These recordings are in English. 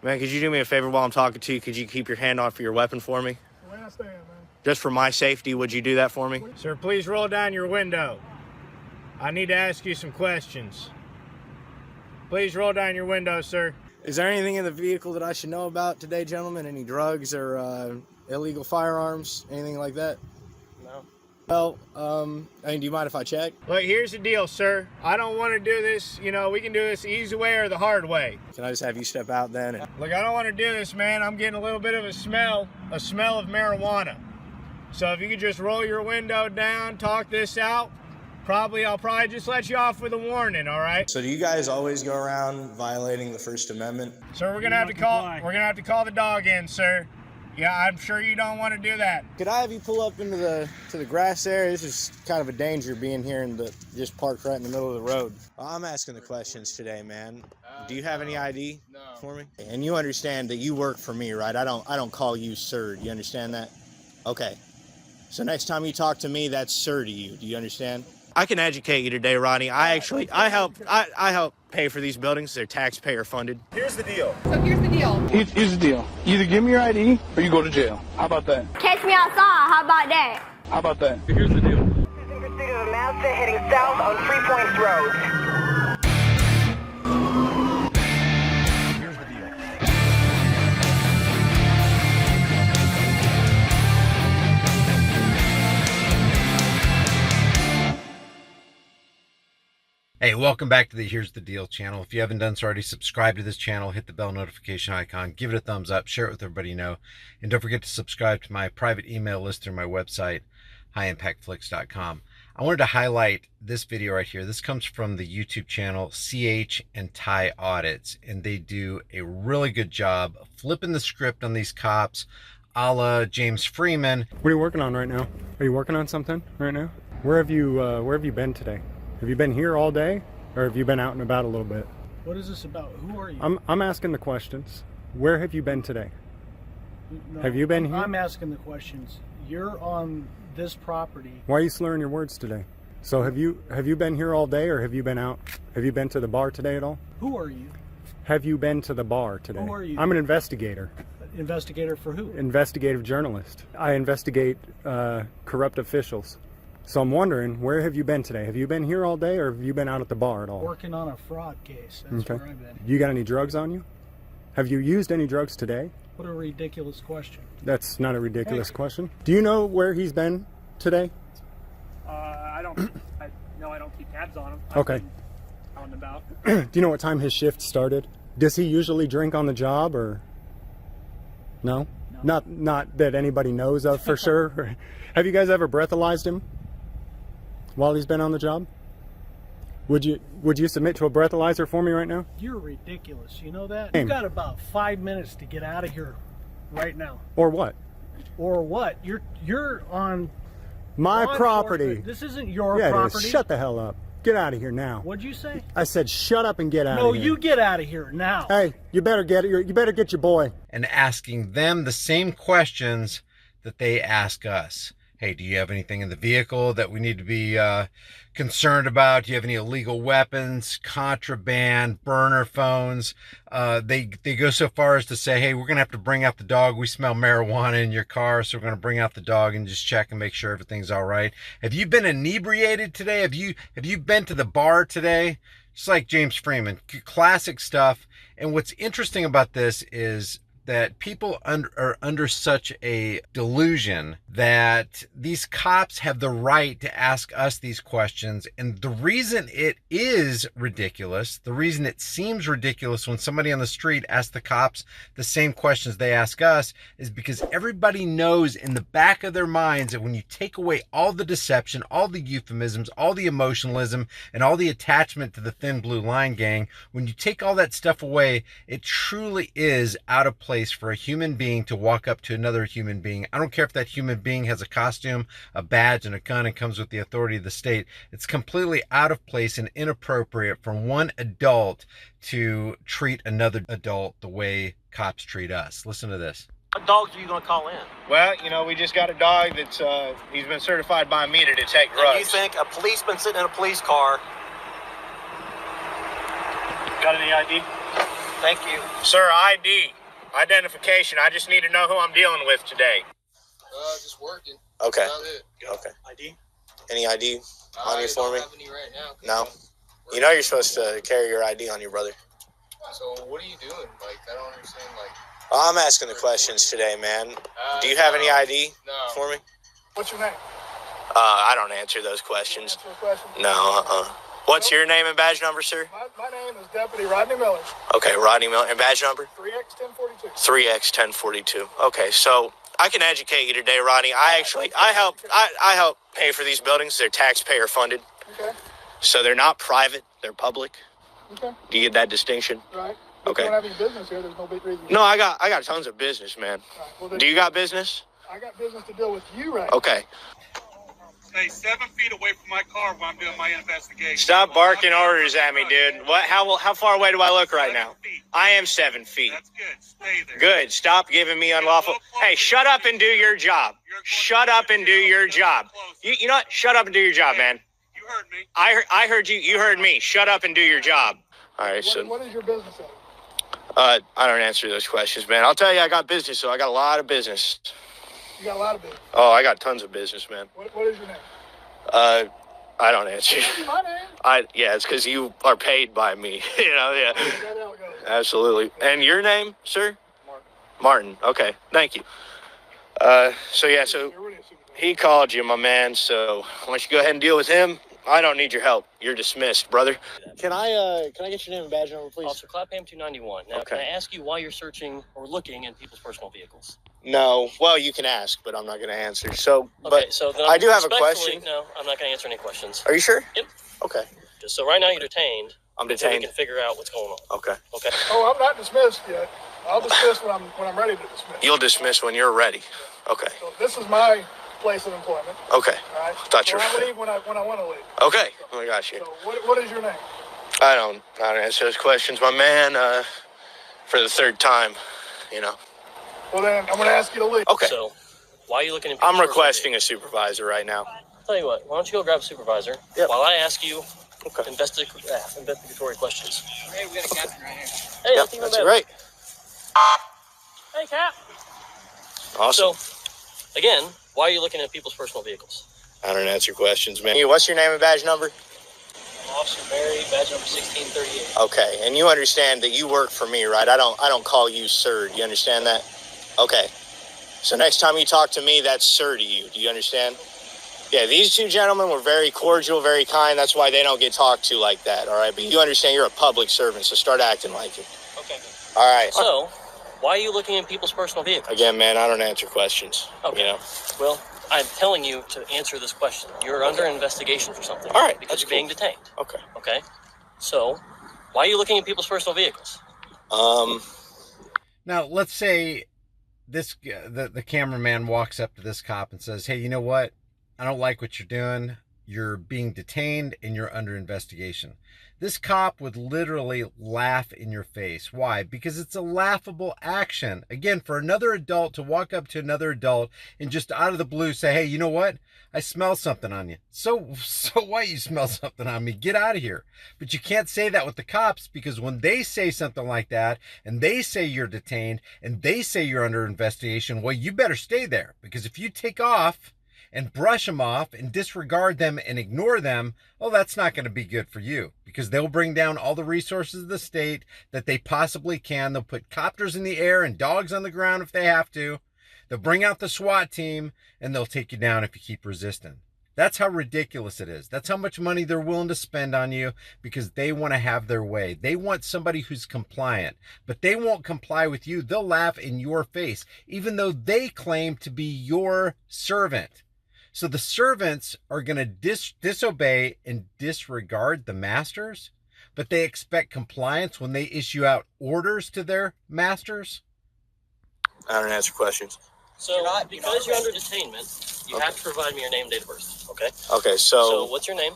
Man, could you do me a favor while I'm talking to you? Could you keep your hand off your weapon for me? Where I stand, man. Just for my safety, would you do that for me? Sir, please roll down your window. I need to ask you some questions. Please roll down your window, sir. Is there anything in the vehicle that I should know about today, gentlemen? Any drugs or illegal firearms? Anything like that? No. Well, I mean, do you mind if I check? Look, here's the deal, sir. I don't want to do this, you know, we can do this the easy way or the hard way. Can I just have you step out then? Look, I don't want to do this, man. I'm getting a little bit of a smell of marijuana. So if you could just roll your window down, talk this out, I'll probably just let you off with a warning, all right? So do you guys always go around violating the First Amendment? Sir, we're gonna have to call the dog in, sir. Yeah, I'm sure you don't want to do that. Could I have you pull up into the grass area? This is kind of a danger being here just parked right in the middle of the road. I'm asking the questions today, man. Do you have any ID for me? And you understand that you work for me, right? I don't call you sir. Do you understand that? Okay. So next time you talk to me, that's sir to you. Do you understand? I can educate you today, Ronnie. I help pay for these buildings. They're taxpayer funded. Here's the deal. So here's the deal. Here's the deal. Either give me your ID or you go to jail. How about that? Catch me outside. How about that? How about that? Here's the deal. In pursuit of a Mazda heading south on 3 Points Road. Here's the deal. Hey, welcome back to the Here's the Deal channel. If you haven't done so already, subscribe to this channel, hit the bell notification icon, give it a thumbs up, share it with everybody you know, and don't forget to subscribe to my private email list through my website, highimpactflix.com. I wanted to highlight this video right here. This comes from the YouTube channel CH and Ty Audits, and they do a really good job of flipping the script on these cops, a la James Freeman. What are you working on right now? Are you working on something right now? Where have you been today? Have you been here all day, or have you been out and about a little bit? What is this about? Who are you? I'm asking the questions. Where have you been today? No, have you been here? I'm asking the questions. You're on this property. Why are you slurring your words today? So have you been here all day, or have you been out? Have you been to the bar today at all? Who are you? Have you been to the bar today? Who are you? I'm an investigator. Investigator for who? Investigative journalist. I investigate corrupt officials. So I'm wondering, where have you been today? Have you been here all day, or have you been out at the bar at all? Working on a fraud case. That's where I've been. You got any drugs on you? Have you used any drugs today? What a ridiculous question. That's not a ridiculous question. Do you know where he's been today? I don't keep tabs on him. Okay. Out and about. Do you know what time his shift started? Does he usually drink on the job, or no? Not that anybody knows of for sure. Have you guys ever breathalyzed him while he's been on the job? Would you submit to a breathalyzer for me right now? You're ridiculous. You know that? You've got about 5 minutes to get out of here right now. Or what? Or what? You're on my property. This isn't your property. property. It is. Shut the hell up. Get out of here now. What'd you say? I said shut up and get out of here. No, you get out of here now. Hey, you better get your boy. And asking them the same questions that they ask us. Hey, do you have anything in the vehicle that we need to be concerned about? Do you have any illegal weapons, contraband, burner phones? They go so far as to say, hey, we're going to have to bring out the dog. We smell marijuana in your car, so we're going to bring out the dog and just check and make sure everything's all right. Have you been inebriated today? Have you been to the bar today? Just like James Freeman, classic stuff. And what's interesting about this is that people are under such a delusion that these cops have the right to ask us these questions. And the reason it is ridiculous, the reason it seems ridiculous when somebody on the street asks the cops the same questions they ask us, is because everybody knows in the back of their minds that when you take away all the deception, all the euphemisms, all the emotionalism, and all the attachment to the thin blue line gang, when you take all that stuff away, it truly is out of place for a human being to walk up to another human being. I don't care if that human being has a costume, a badge, and a gun and comes with the authority of the state. It's completely out of place and inappropriate for one adult to treat another adult the way cops treat us. Listen to this. What dogs are you going to call in? Well, you know, we just got a dog that's, he's been certified by me to detect drugs. And you think a policeman sitting in a police car... Got any ID? Thank you. Sir, ID. Identification. I just need to know who I'm dealing with today. Just working. Okay. About it. Okay. ID? Any ID on you for me? I don't have any right now. No? You know you're supposed to carry your ID on you, brother. So what are you doing? Like, I don't understand, like... I'm asking the questions today, man. Do you have any ID for me? What's your name? I don't answer those questions. Answer the question. No, What's your name and badge number, sir? My name is Deputy Rodney Miller. Okay, Rodney Miller. And badge number? 3X1042. 3X1042. Okay, so I can educate you today, Rodney. I help pay for these buildings. They're taxpayer funded. Okay. So they're not private. They're public. Okay. Do you get that distinction? Right. Okay. If you don't have any business here, there's no big reason. No, I got tons of business, man. Right. Well, then, Do you got business? I got business to deal with you right now. Okay. Stay 7 feet away from my car while I'm doing my investigation. Stop barking orders at me, dude. What? How far away do I look right now? 7 feet. I am 7 feet. That's good. Stay there. Good. Stop giving me unlawful. Hey, shut up and do your job. Shut up and do your job. You know what? Shut up and do your job, man. You heard me. I heard you. You heard me. Shut up and do your job. All right. So What is your business at? I don't answer those questions, man. I'll tell you, I got business, so I got a lot of business. You got a lot of business. Oh, I got tons of business, man. What is your name? I don't answer. My name? Yeah, it's because you are paid by me. You know, yeah. That's how it goes. Absolutely. And your name, sir? Martin. Okay. Thank you. So You're really a supervisor. he called you, my man. So why don't you go ahead and deal with him? I don't need your help. You're dismissed, brother. Can I get your name and badge number, please? Officer Clapham 291. Now, Okay. can I ask you why you're searching or looking in people's personal vehicles? No. Well, you can ask, but I'm not going to answer. So, Okay, but so then I do have a respectfully- question. No, I'm not going to answer any questions. Are you sure? Yep. Okay. Just so right now you're detained. I'm So we detained. can figure out what's going on. Okay. Okay. Oh, I'm not dismissed yet. I'll dismiss when I'm ready to dismiss. You'll dismiss when you're ready. Okay. So this is my place of employment. Okay. All right. Thought you So were- I leave when I want to leave. Okay. Oh my gosh. So what is your name? I don't answer those questions, my man. For the third time, you know. Well then, I'm going to ask you to leave. Okay. So, why are you looking in people's I'm personal requesting a supervisor right now. vehicles? Tell you what, why don't you go grab a supervisor Yep. while I ask you Okay. investigatory questions. Hey, we got a captain right here. Hey, Yep, even that's better. great. Hey, Cap. Awesome. So, again, why are you looking at people's personal vehicles? I don't answer questions, man. What's your name and badge number? Officer Mary, badge number 1638. Okay, and you understand that you work for me, right? I don't call you sir. Do you understand that? Okay. So next time you talk to me, that's sir to you. Do you understand? Yeah, these two gentlemen were very cordial, very kind. That's why they don't get talked to like that, all right? But you understand you're a public servant, so start acting like it. Okay. All right. So, why are you looking in people's personal vehicles? Again, man, I don't answer questions. Okay. You know? Well, I'm telling you to answer this question. You're under investigation for something. All right, Because that's you're being cool. detained. Okay. Okay? So, why are you looking at people's personal vehicles? Now, let's say the cameraman walks up to this cop and says, hey, you know what? I don't like what you're doing. You're being detained and you're under investigation. This cop would literally laugh in your face. Why? Because it's a laughable action. Again, for another adult to walk up to another adult and just out of the blue say, hey, you know what? I smell something on you. So what? You smell something on me? Get out of here. But you can't say that with the cops, because when they say something like that and they say you're detained and they say you're under investigation, well, you better stay there, because if you take off and brush them off and disregard them and ignore them, well, that's not going to be good for you, because they'll bring down all the resources of the state that they possibly can. They'll put copters in the air and dogs on the ground if they have to. They'll bring out the SWAT team and they'll take you down if you keep resisting. That's how ridiculous it is. That's how much money they're willing to spend on you, because they want to have their way. They want somebody who's compliant, but they won't comply with you. They'll laugh in your face, even though they claim to be your servant. So the servants are going to disobey and disregard the masters, but they expect compliance when they issue out orders to their masters. I don't answer questions. So, because you're under detainment, you have to provide me your name and date of birth, okay? Okay, So, what's your name?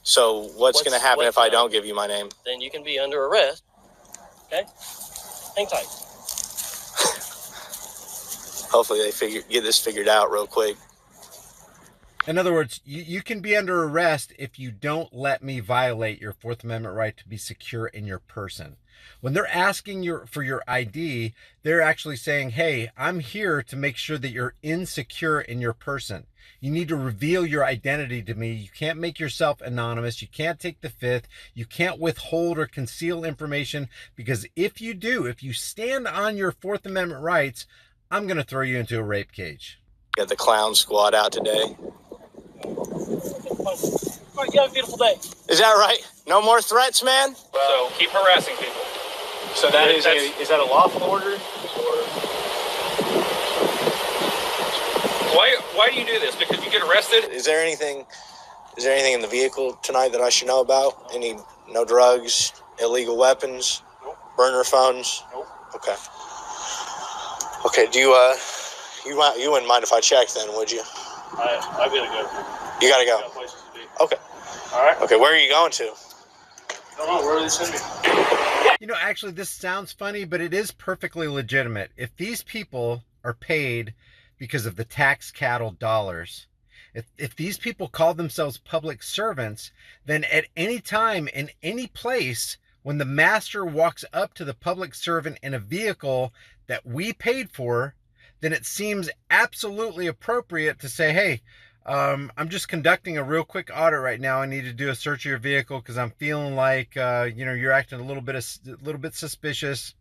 So what's going to happen if I don't give you my name? Then you can be under arrest, okay? Hang tight. Hopefully they get this figured out real quick. In other words, you can be under arrest if you don't let me violate your Fourth Amendment right to be secure in your person. When they're asking for your ID, they're actually saying, hey, I'm here to make sure that you're insecure in your person. You need to reveal your identity to me. You can't make yourself anonymous. You can't take the fifth. You can't withhold or conceal information, because if you do, if you stand on your Fourth Amendment rights, I'm going to throw you into a rape cage. Got the clown squad out today. All right, you have a beautiful day. Is that right? No more threats, man? So keep harassing people. So is that a lawful order? Why do you do this? Because you get arrested? Is there anything in the vehicle tonight that I should know about? No drugs, illegal weapons, Nope. burner phones? Nope. Okay. Okay, do you wouldn't mind if I checked then, would you? I gotta go. You gotta go. Got places to be. Okay. All right. Okay, where are you going to? Don't know. Where do they send me? You know, actually, this sounds funny, but it is perfectly legitimate. If these people are paid because of the tax cattle dollars, if these people call themselves public servants, then at any time, in any place, when the master walks up to the public servant in a vehicle that we paid for, then it seems absolutely appropriate to say, hey, I'm just conducting a real quick audit right now. I need to do a search of your vehicle because I'm feeling like, you're acting a little bit suspicious,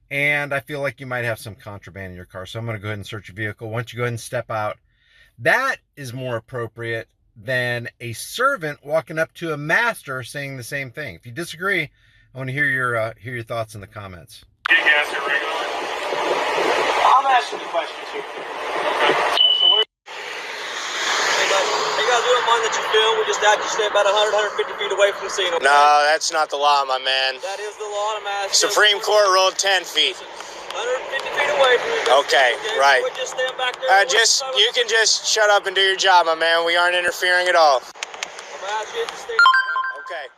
and I feel like you might have some contraband in your car. So I'm going to go ahead and search your vehicle. Why don't you go ahead and step out? That is more appropriate than a servant walking up to a master saying the same thing. If you disagree, I want to hear your thoughts in the comments. Get gas here regularly. I'm asking you questions here. Hey guys, we don't mind that you film. We just ask you stay about 100, 150 feet away from the scene. Okay? No, that's not the law, my man. That is the law. I'm asking. Supreme Court ruled 10 feet. 150 feet away from you. Okay, right. We'll just stand back there. You can just shut up and do your job, my man. We aren't interfering at all. I'm asking you to stand. Okay.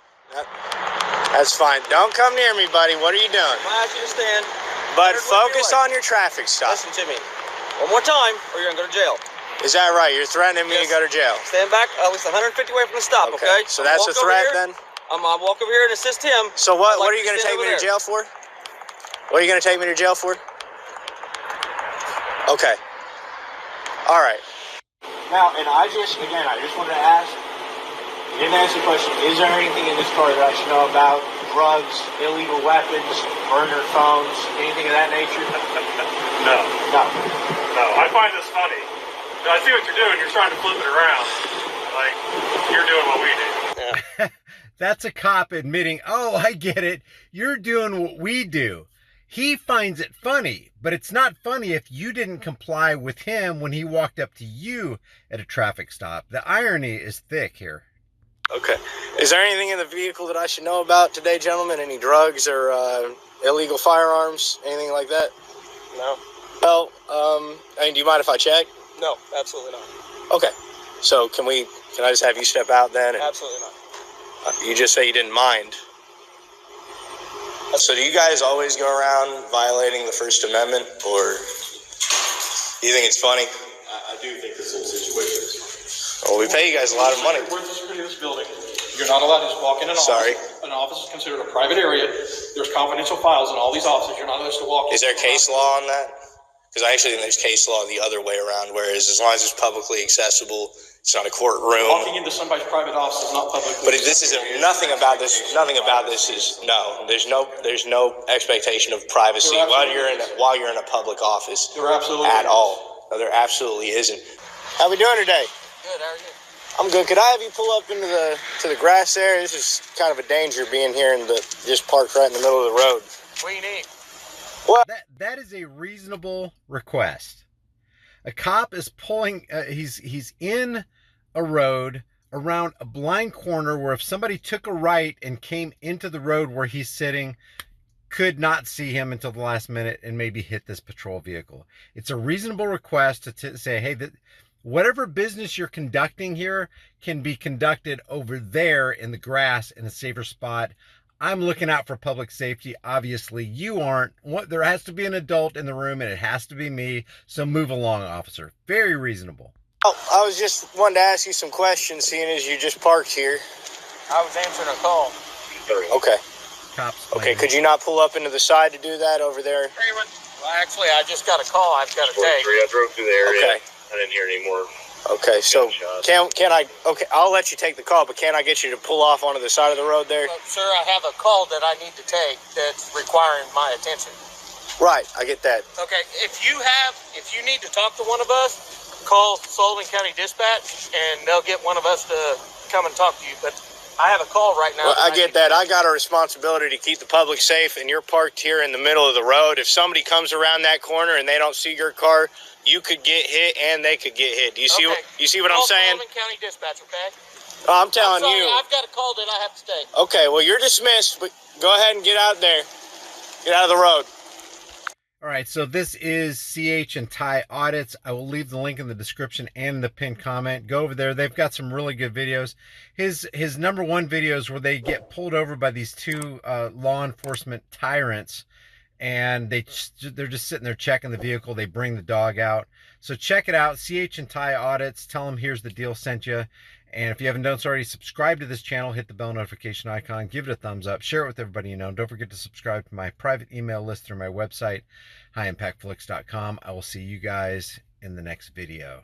That's fine. Don't come near me, buddy. What are you doing? I'm asking you to stand. Bud, focus on your traffic stop. Listen to me. One more time, or you're going to go to jail. Is that right? You're threatening me to go to jail? Stand back at least 150 away from the stop, okay? So that's a threat then? I'll walk over here and assist him. So what are you going to take me to jail for? What are you going to take me to jail for? Okay. All right. Now, and I just wanted to ask, you didn't answer the question, is there anything in this car that I should know about? Drugs, illegal weapons, burner phones, anything of that nature? No. No. No. I find this funny. I see what you're doing. You're trying to flip it around. Like, you're doing what we do. Yeah. That's a cop admitting, oh, I get it. You're doing what we do. He finds it funny, but it's not funny if you didn't comply with him when he walked up to you at a traffic stop. The irony is thick here. Okay. Is there anything in the vehicle that I should know about today, gentlemen? Any drugs or illegal firearms? Anything like that? No. Well, do you mind if I check? No, absolutely not. Okay. So can I just have you step out then? Absolutely not. You just say you didn't mind. So do you guys always go around violating the First Amendment, or do you think it's funny? I do think this whole situation is funny. Well, we pay you guys a lot of money. We're the security of this building. You're not allowed to just walk in an office. Sorry. An office is considered a private area. There's confidential files in all these offices. You're not allowed to walk in. Is there case law on that? Because I actually think there's case law the other way around, whereas as long as it's publicly accessible, it's not a courtroom. Walking into somebody's private office is not public. But this is nothing about this is no. There's no expectation of privacy while you're in a public office. There absolutely at is. all. No, there absolutely isn't. How we doing today? Good, how are you? I'm good. Could I have you pull up into the grass there? This is kind of a danger being here just parked right in the middle of the road. What do you need? What? That is a reasonable request. A cop is pulling, he's in a road around a blind corner where if somebody took a right and came into the road where he's sitting, could not see him until the last minute and maybe hit this patrol vehicle. It's a reasonable request to say, hey, whatever business you're conducting here can be conducted over there in the grass in a safer spot. I'm looking out for public safety. Obviously, you aren't. There has to be an adult in the room, and it has to be me. So move along, officer. Very reasonable. Oh, I was just wanting to ask you some questions, seeing as you just parked here. I was answering a call. Okay. cops. Okay, could you not pull up into the side to do that over there? Well, actually, I just got a call I've got to take. I drove through the area. Okay. I didn't hear any more. Okay, so can I? Okay, I'll let you take the call, but can I get you to pull off onto the side of the road there? Well, sir, I have a call that I need to take that's requiring my attention. Right, I get that. Okay, if you need to talk to one of us, call Sullivan County Dispatch, and they'll get one of us to come and talk to you. But I have a call right now. Well, I get that. I got a responsibility to keep the public safe, and you're parked here in the middle of the road. If somebody comes around that corner and they don't see your car, you could get hit and they could get hit. Do you see what I'm saying? Sullivan County Dispatch, okay? Oh, I'm telling sorry, you. I've got a call that I have to take. Okay, well, you're dismissed, but go ahead and get out there. Get out of the road. All right, so this is CH and Ty Audits. I will leave the link in the description and the pinned comment. Go over there. They've got some really good videos. His number one videos where they get pulled over by these two law enforcement tyrants, and they're just sitting there checking the vehicle. They bring the dog out. So check it out, CH and Ty Audits. Tell them Here's the Deal sent you. And if you haven't done so already, subscribe to this channel, hit the bell notification icon, give it a thumbs up, share it with everybody you know. Don't forget to subscribe to my private email list through my website, highimpactflix.com. I will see you guys in the next video.